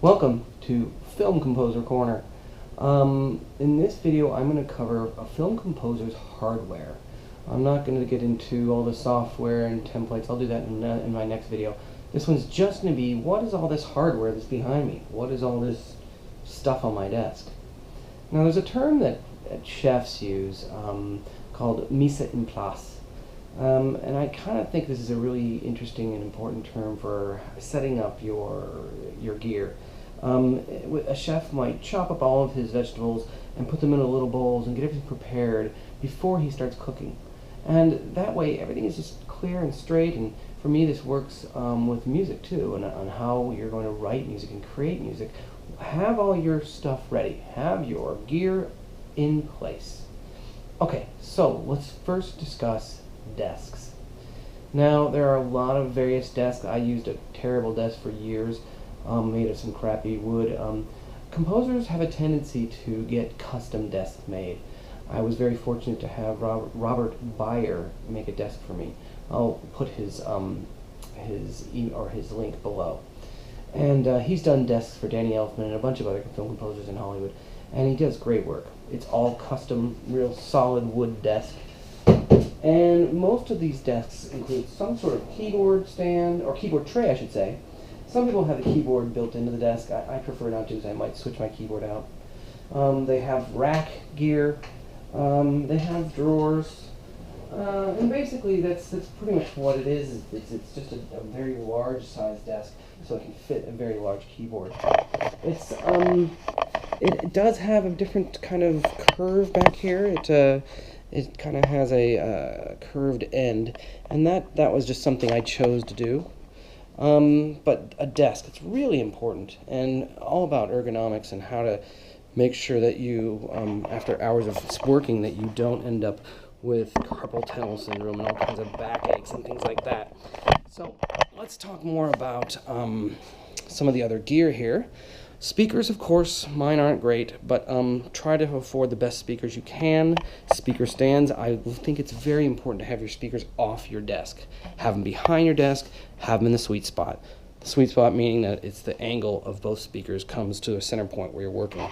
Welcome to Film Composer Corner. In this video I'm going to cover a film composer's hardware. I'm not going to get into all the software and templates. I'll do that in my next video. This one's just going to be, what is all this hardware that's behind me? What is all this stuff on my desk? Now there's a term that chefs use called mise en place. And I kind of think this is a really interesting and important term for setting up your gear. A chef might chop up all of his vegetables and put them in little bowls and get everything prepared before he starts cooking. And that way everything is just clear and straight, and for me this works with music too, and on how you're going to write music and create music. Have all your stuff ready. Have your gear in place. Okay, so let's first discuss desks. Now there are a lot of various desks. I used a terrible desk for years, made of some crappy wood. Composers have a tendency to get custom desks made. I was very fortunate to have Robert Beijer make a desk for me. I'll put his link below. And he's done desks for Danny Elfman and a bunch of other film composers in Hollywood, and he does great work. It's all custom, real solid wood desk. And most of these desks include some sort of keyboard stand, or keyboard tray I should say. Some people have the keyboard built into the desk. I prefer not to, because I might switch my keyboard out. They have rack gear. They have drawers. And basically that's pretty much what it is. It's just a very large size desk, so it can fit a very large keyboard. It does have a different kind of curve back here. It kind of has a curved end, and that was just something I chose to do. But a desk, it's really important, and all about ergonomics and how to make sure that you, after hours of working, that you don't end up with carpal tunnel syndrome and all kinds of backaches and things like that. So let's talk more about some of the other gear here. Speakers, of course, mine aren't great, but try to afford the best speakers you can. Speaker stands, I think it's very important to have your speakers off your desk. Have them behind your desk, have them in the sweet spot. The sweet spot meaning that it's the angle of both speakers comes to a center point where you're working.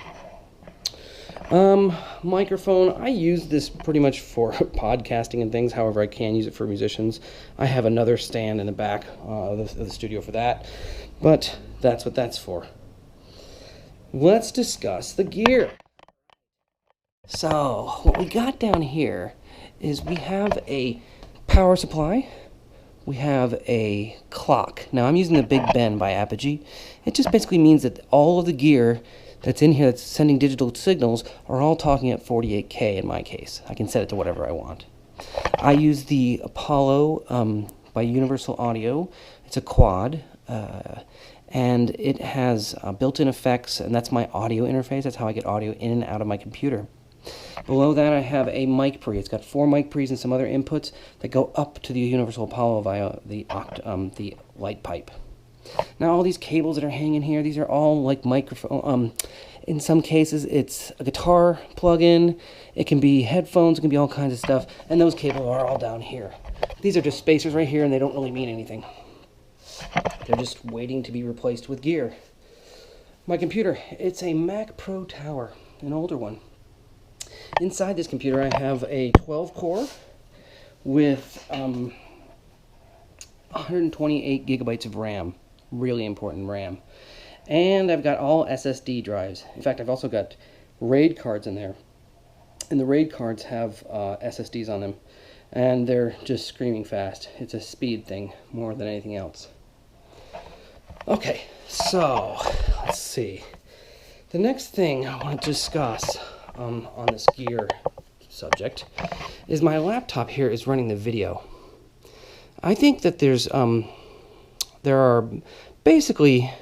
Microphone, I use this pretty much for podcasting and things, however I can use it for musicians. I have another stand in the back of the studio for that, but that's what that's for. Let's discuss the gear. So, what we got down here is we have a power supply, we have a clock. Now I'm using the Big Ben by AVID. It just basically means that all of the gear that's in here that's sending digital signals are all talking at 48K in my case. I can set it to whatever I want. I use the Apollo by Universal Audio. It's a quad. And it has built-in effects, and that's my audio interface. That's how I get audio in and out of my computer. Below that I have a mic pre. It's got 4 mic pre's and some other inputs that go up to the Universal Apollo via the light pipe. Now all these cables that are hanging here, these are all like microphone. In some cases it's a guitar plug-in, it can be headphones, it can be all kinds of stuff, and those cables are all down here. These are just spacers right here, and they don't really mean anything. They're just waiting to be replaced with gear. My computer, it's a Mac Pro Tower, an older one. Inside this computer I have a 12-core with 128 gigabytes of RAM, really important RAM. And I've got all SSD drives. In fact, I've also got RAID cards in there. And the RAID cards have SSDs on them, and they're just screaming fast. It's a speed thing more than anything else. Okay, so let's see. The next thing I want to discuss on this gear subject is my laptop here is running the video. I think that there are basically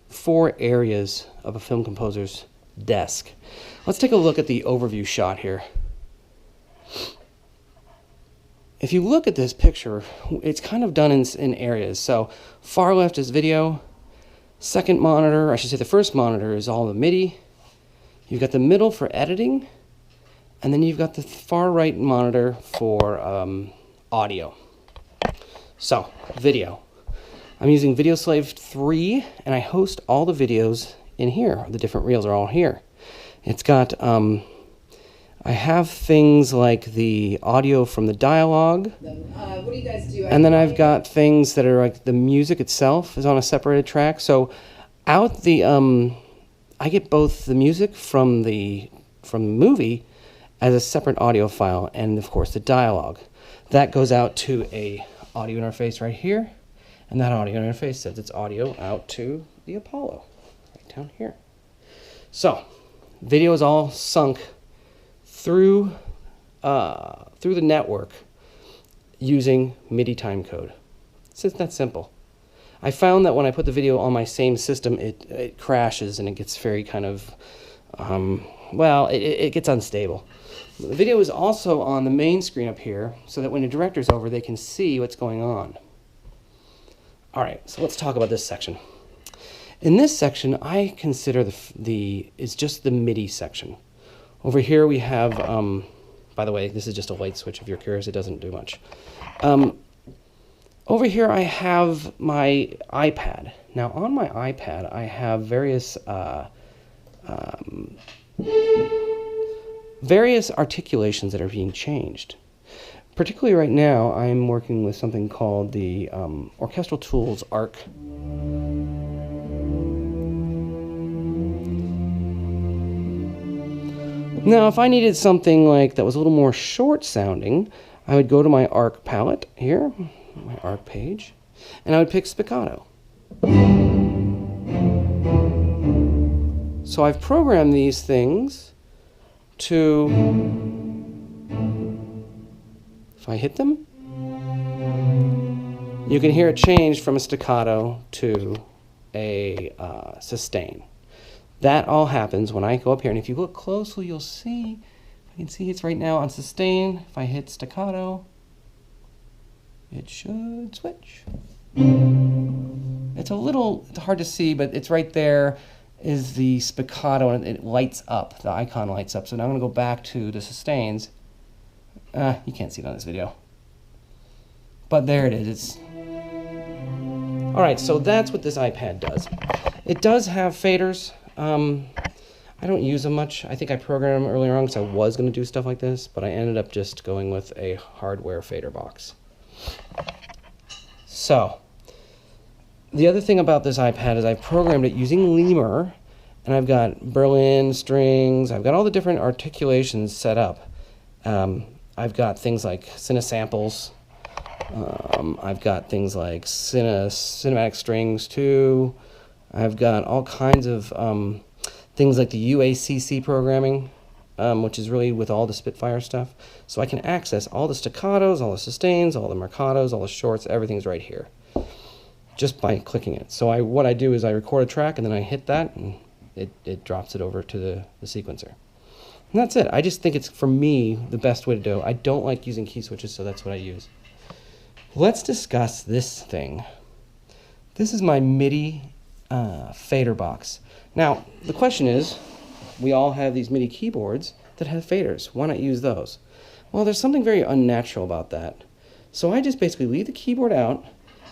4 areas of a film composer's desk. Let's take a look at the overview shot here. If you look at this picture, it's kind of done in areas. So far left is video. Second monitor, I should say the first monitor, is all the MIDI. You've got the middle for editing, and then you've got the far right monitor for audio. So, video. I'm using VideoSlave 3, and I host all the videos in here. The different reels are all here. It's got, I have things like the audio from the dialogue. What do you guys do? And then I've got things that are like the music itself is on a separated track. So out the, I get both the music from the movie as a separate audio file, and of course the dialogue. That goes out to a audio interface right here, and that audio interface sends its audio out to the Apollo, right down here. So, video is all sunk through the network using MIDI timecode. It's just that simple. I found that when I put the video on my same system, it crashes and it gets very kind of, well, it gets unstable. The video is also on the main screen up here, so that when the director's over, they can see what's going on. All right, so let's talk about this section. In this section, I consider it's just the MIDI section. Over here we have, by the way, this is just a light switch if you're curious, it doesn't do much. Over here I have my iPad. Now on my iPad I have various articulations that are being changed. Particularly right now I'm working with something called the Orchestral Tools ARC. Now if I needed something like that was a little more short sounding, I would go to my ARC palette here, my ARC page, and I would pick spiccato. So I've programmed these things to, if I hit them, you can hear it change from a staccato to a sustain. That all happens when I go up here, and if you look closely, you'll see, I can see it's right now on sustain. If I hit staccato, it should switch. It's a little hard to see, but it's right there is the spiccato, and it lights up. The icon lights up. So now I'm going to go back to the sustains. You can't see it on this video. But there it is. All right, so that's what this iPad does. It does have faders. I don't use them much. I think I programmed them earlier on because I was going to do stuff like this, but I ended up just going with a hardware fader box. So, the other thing about this iPad is I've programmed it using Lemur, and I've got Berlin strings, I've got all the different articulations set up. I've got things like Cinesamples, I've got things like cinematic strings too, I've got all kinds of things like the UACC programming, which is really with all the Spitfire stuff. So I can access all the staccatos, all the sustains, all the marcatos, all the shorts, everything's right here, just by clicking it. So what I do is I record a track and then I hit that and it drops it over to the sequencer. And that's it. I just think it's, for me, the best way to do it. I don't like using key switches, so that's what I use. Let's discuss this thing. This is my MIDI fader box. Now, the question is, we all have these MIDI keyboards that have faders. Why not use those? Well, there's something very unnatural about that. So I just basically leave the keyboard out.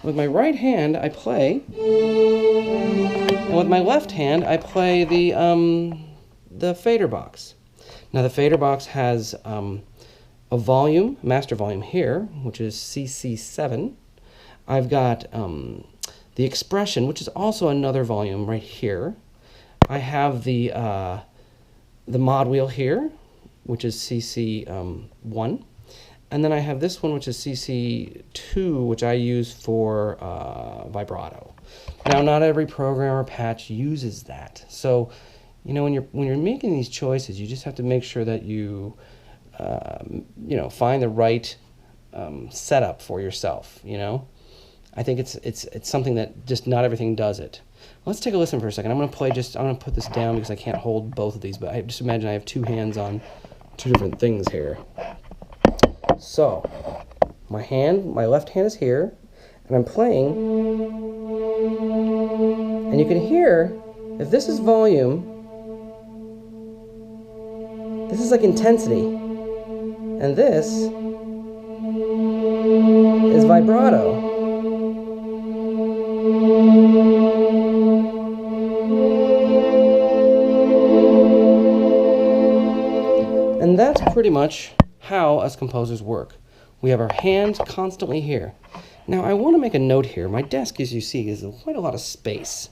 With my right hand, I play, and with my left hand, I play the fader box. Now, the fader box has a volume, master volume here, which is CC7. I've got the expression, which is also another volume right here. I have the mod wheel here, which is CC1. And then I have this one, which is CC2, which I use for vibrato. Now, not every program or patch uses that. So, you know, when you're making these choices, you just have to make sure that you, you know, find the right setup for yourself. You know, I think it's something that just not everything does it. Let's take a listen for a second. I'm going to put this down because I can't hold both of these, but I just imagine I have two hands on two different things here. So, my left hand is here, and I'm playing, and you can hear, if this is volume, this is like intensity, and this is vibrato. that's pretty much how us composers work. We have our hands constantly here. Now I want to make a note here. My desk, as you see, is quite a lot of space.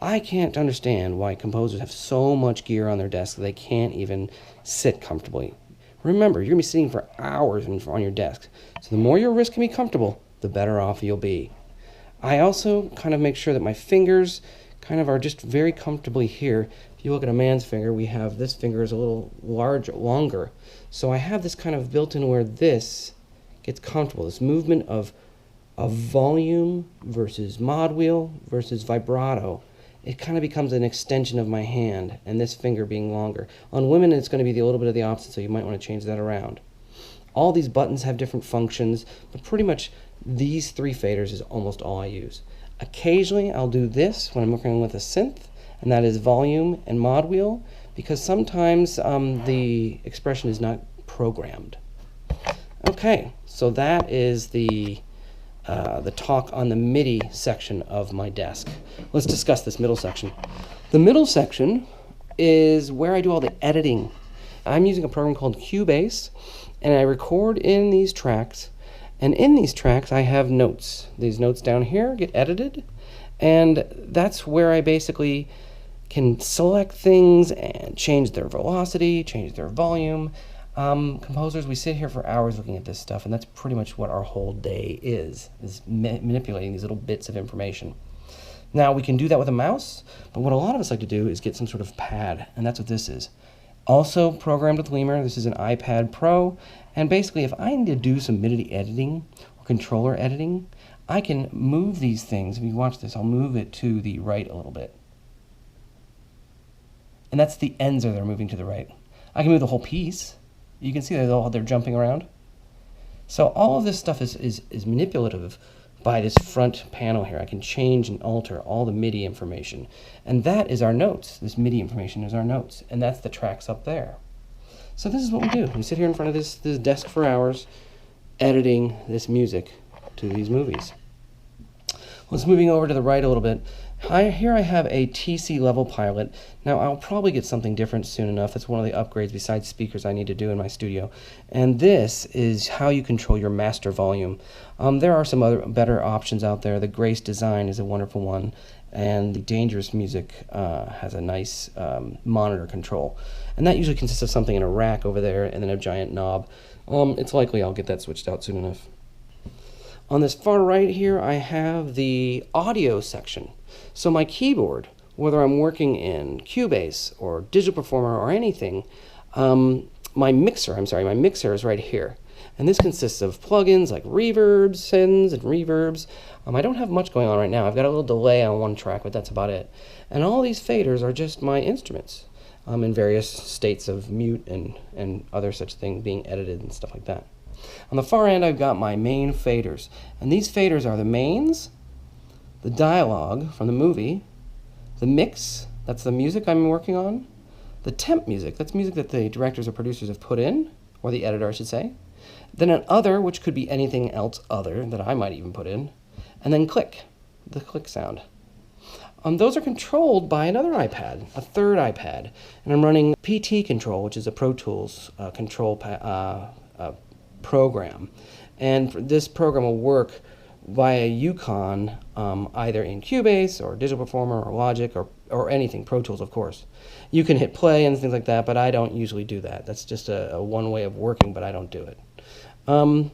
I can't understand why composers have so much gear on their desk that they can't even sit comfortably. Remember, you're going to be sitting for hours on your desk. So the more your wrist can be comfortable, the better off you'll be. I also kind of make sure that my fingers kind of are just very comfortably here. If you look at a man's finger, we have this finger is a little longer. So I have this kind of built in where this gets comfortable, this movement of volume versus mod wheel versus vibrato. It kind of becomes an extension of my hand, and this finger being longer. On women, it's going to be a little bit of the opposite, so you might want to change that around. All these buttons have different functions, but pretty much these 3 faders is almost all I use. Occasionally, I'll do this when I'm working with a synth, and that is volume and mod wheel, because sometimes the expression is not programmed. Okay, so that is the talk on the MIDI section of my desk. Let's discuss this middle section. The middle section is where I do all the editing. I'm using a program called Cubase, and I record in these tracks, and in these tracks I have notes. These notes down here get edited, and that's where I basically can select things and change their velocity, change their volume. Composers, we sit here for hours looking at this stuff, and that's pretty much what our whole day is manipulating these little bits of information. Now, we can do that with a mouse, but what a lot of us like to do is get some sort of pad, and that's what this is. Also programmed with Lemur, this is an iPad Pro, and basically if I need to do some MIDI editing or controller editing, I can move these things. If you watch this, I'll move it to the right a little bit. And that's the ends that are moving to the right. I can move the whole piece. You can see that they're jumping around. So all of this stuff is manipulative by this front panel here. I can change and alter all the MIDI information. And that is our notes. This MIDI information is our notes. And that's the tracks up there. So this is what we do. We sit here in front of this desk for hours, editing this music to these movies. Let's moving over to the right a little bit. Here I have a TC level pilot. Now I'll probably get something different soon enough. That's one of the upgrades besides speakers I need to do in my studio. And this is how you control your master volume. There are some other better options out there. The Grace Design is a wonderful one, and the Dangerous Music has a nice monitor control. And that usually consists of something in a rack over there and then a giant knob. It's likely I'll get that switched out soon enough. On this far right here, I have the audio section. So my keyboard, whether I'm working in Cubase or Digital Performer or anything, my mixer is right here. And this consists of plugins like reverbs, sends, and reverbs. I don't have much going on right now. I've got a little delay on one track, but that's about it. And all these faders are just my instruments in various states of mute and other such things being edited and stuff like that. On the far end, I've got my main faders. And these faders are the mains, the dialogue from the movie, the mix, that's the music I'm working on, the temp music, that's music that the directors or producers have put in, or the editor, I should say, then an other, which could be anything else other that I might even put in, and then click, the click sound. Those are controlled by another iPad, a third iPad, and I'm running PT Control, which is a Pro Tools control program. And this program will work via Yukon, either in Cubase or Digital Performer or Logic or anything, Pro Tools, of course. You can hit play and things like that, but I don't usually do that. That's just a one way of working, but I don't do it. And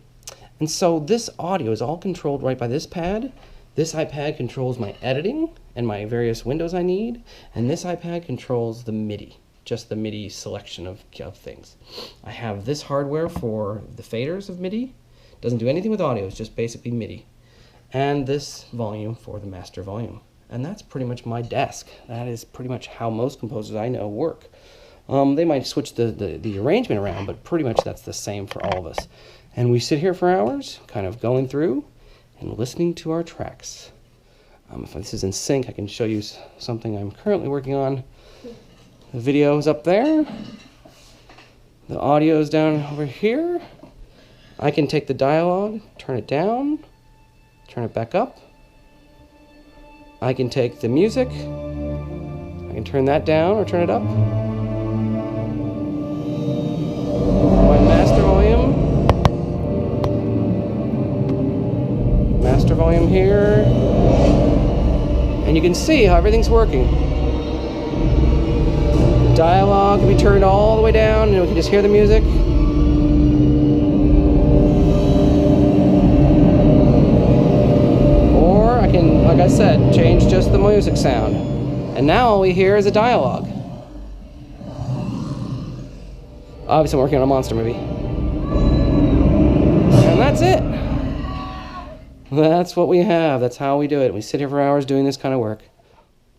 so this audio is all controlled right by this pad. This iPad controls my editing and my various windows I need, and this iPad controls the MIDI, just the MIDI selection of things. I have this hardware for the faders of MIDI. Doesn't do anything with audio, it's just basically MIDI. And this volume for the master volume. And that's pretty much my desk. That is pretty much how most composers I know work. They might switch the arrangement around, but pretty much that's the same for all of us. And we sit here for hours, kind of going through and listening to our tracks. If this is in sync, I can show you something I'm currently working on. The video is up there. The audio is down over here. I can take the dialogue, turn it down, turn it back up. I can take the music, I can turn that down or turn it up. master volume here. And you can see how everything's working. Dialogue can be turned all the way down and we can just hear the music. Or I can, like I said, change just the music sound. And now all we hear is a dialogue. Obviously I'm working on a monster movie. And that's it. That's what we have. That's how we do it. We sit here for hours doing this kind of work.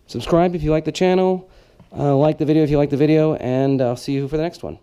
Subscribe if you like the channel. Like the video if you like the video, and I'll see you for the next one.